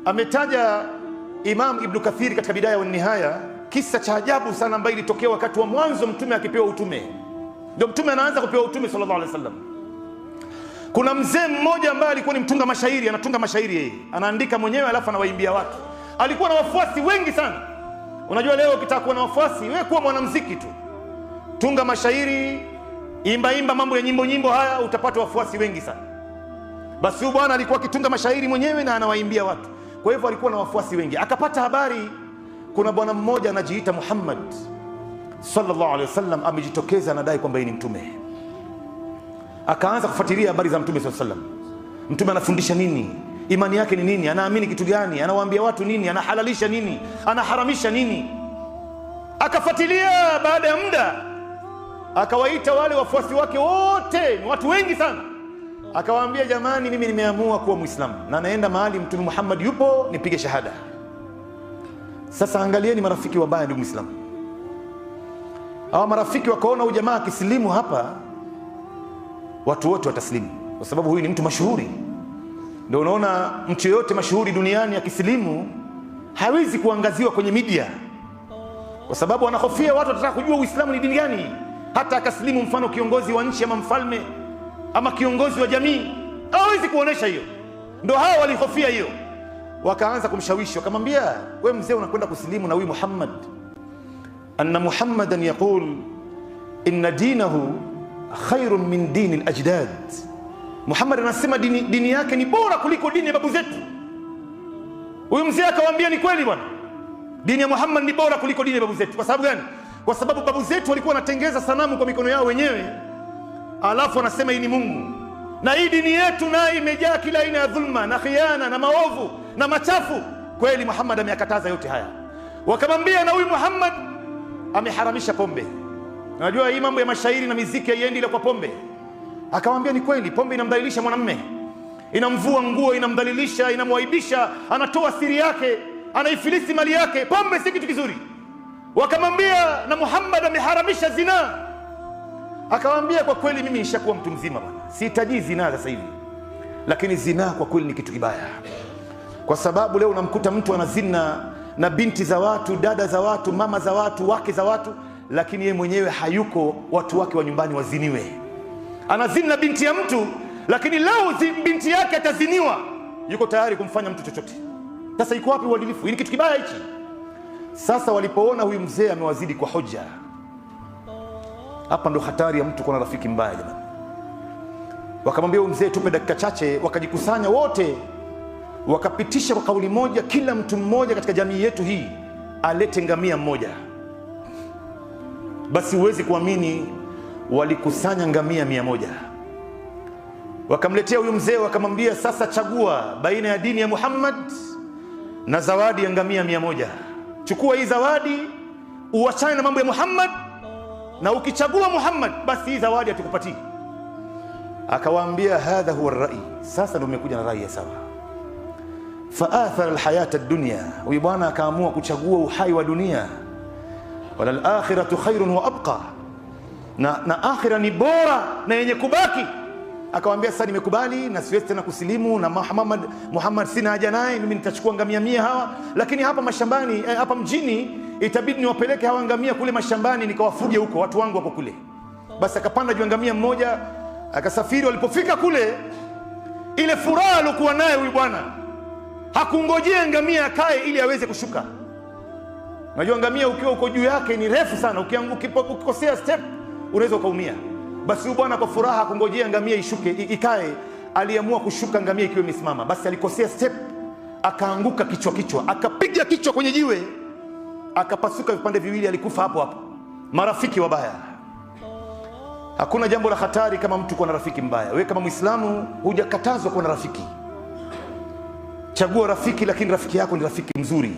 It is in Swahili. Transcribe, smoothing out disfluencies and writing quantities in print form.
Ametaja Imam Ibn Kathir katika Bidaya wa Nihaya kisa cha ajabu sana ambayo ilitokea wakati wa mwanzo mtume akipewa utume. Ndio mtume anaanza kupewa utume sallallahu alaihi wasallam. Kuna mzee mmoja ambaye alikuwa ni mtunga mashairi, anatunga mashairi yeye, anaandika mwenyewe alafu anawaimbia watu. Alikuwa na wafuasi wengi sana. Unajua leo ukitaka kuwa na wafuasi, wewe kuwa mwanamuziki tu, tunga mashairi, imba mambo ya nyimbo haya, utapata wafuasi wengi sana. Basi huyu bwana alikuwa akitunga mashairi mwenyewe na anawaimbia watu. Kwa hivyo alikuwa na wafuasi wengi. Akapata habari kuna bwana mmoja anajiita Muhammad sallallahu alaihi wasallam amejitokeza, anadai kwamba yeye ni mtume. Akaanza kufuatilia habari za mtume sallallahu alaihi wasallam. Mtume anafundisha nini? Imani yake ni nini? Anaamini kitu gani? Anawaambia watu nini? Anahalalisha nini? Anaharamisha nini? Akafuatilia. Baada ya muda akawaita wale wafuasi wake wote, ni watu wengi sana. Akawaambia, jamani, mimi nimeamua kuwa Muislamu na naenda mahali mtume Muhammad yupo nipige shahada. Sasa angalieni marafiki wabaya, ndugu Muislamu. Hawa marafiki wakaona huyu jamaa akisilimu hapa watu wote wataslimu, kwa sababu huyu ni mtu mashuhuri. Ndio unaona mtu yote mashuhuri duniani akisilimu hawezi kuangaziwa kwenye media, kwa sababu anahofia watu watataka kujua Uislamu ni dini gani. Hata akasilimu mfano kiongozi wa nchi ama mfalme ama kiongozi wa jamii, hawezi kuonesha hiyo. Ndio hao walihofia hiyo. Wakaanza kumshawishi, wakamwambia, wewe mzee unakwenda kusilimu na huyu Muhammad, anna Muhammadan yaqul inna dinahu khairun min dini al-ajdad. Muhammad anasema dini yake ni bora kuliko dini ya babu zetu. Huyu mzee akawaambia, ni kweli bwana, dini ya Muhammad ni bora kuliko dini ya babu zetu. Kwa sababu gani? Kwa sababu babu zetu walikuwa wanatengeza sanamu kwa mikono yao wenyewe, alafu wanasema hii ni Mungu. Na hii dini yetu nayo imejaa kila aina ya dhulma na khiana na maovu na machafu. Kweli Muhammad ameyakataza yote haya. Wakamwambia, na huyu Muhammad ameharamisha pombe. Unajua hii mambo ya mashairi na miziki haiendi ile kwa pombe. Akamwambia, ni kweli pombe inamdhalilisha mwanamume, inamvua nguo, inamdhalilisha, inamwaibisha, anatoa siri yake, anaifilisi mali yake. Pombe si kitu kizuri. Wakamwambia, na Muhammad ameharamisha zina. Akamwambia, kwa kweli mimi nishakuwa mtu mzima bwana, sihitaji zina sasa hivi, lakini zina kwa kweli ni kitu kibaya, kwa sababu leo unamkuta mtu anazina na binti za watu, dada za watu, mama za watu, wake za watu, lakini yeye mwenyewe hayuko watu wake wa nyumbani waziniwe. Anazini na binti ya mtu, lakini leo binti yake ataziniwa, yuko tayari kumfanya mtu chochote. Sasa iko wapi uadilifu? Hii ni kitu kibaya hichi. Sasa walipoona huyu mzee amewazidi kwa hoja, hapa ndo hatari ya mtu kuwa na rafiki mbaya jamani. Wakamwambia huyu mzee, tupe dakika chache. Wakajikusanya wote, wakapitisha kwa kauli moja, kila mtu mmoja katika jamii yetu hii alete ngamia mmoja. Basi huwezi kuamini, walikusanya ngamia 100. Wakamletea huyu mzee, wakamwambia, sasa chagua baina ya dini ya Muhammad na zawadi ya ngamia 100. Chukua hii zawadi, uachane na mambo ya Muhammad, na ukichagua Muhammad basi hii zawadi atakupatia. Akawaambia, hadha huwa ar-rai. Sasa ndio umekuja na rai ya sawa. Fa athara al-hayata ad-dunya. Huyu bwana akaamua kuchagua uhai wa dunia. Wala al-akhiratu khairun wa abqa. Na akhira ni bora na yenye kubaki. Akawaambia, sasa nimekubali na siwezi tena kusilimu, na Muhammad sina haja naye, mimi nitachukua ngamia 100 hawa, lakini hapa mashambani hapa mjini itabidi niwapeleke hawa ngamia kule mashambani nikawafuge huko, watu wangu wako kule. Basi akapanda juu ngamia mmoja, akasafiri. Walipofika kule, ile furaha aliyokuwa naye huyu bwana, hakungojea ngamia akae ili aweze kushuka. Unajua ngamia ukiwa uko juu yake ni refu sana, ukikosea step unaweza ukaumia. Basi huyu bwana kwa furaha hakungojea ngamia ishuke ikae, aliamua kushuka ngamia ikiwa imesimama. Basi alikosea step, akaanguka kichwa, akapiga kichwa kwenye jiwe, akapasuka vipande viwili, alikufa hapo hapo. Marafiki wabaya. Hakuna jambo la hatari kama mtu kuwa na rafiki mbaya. Wewe kama Muislamu hujakatazwa kuwa na rafiki. Chagua rafiki, lakini rafiki yako ni rafiki mzuri.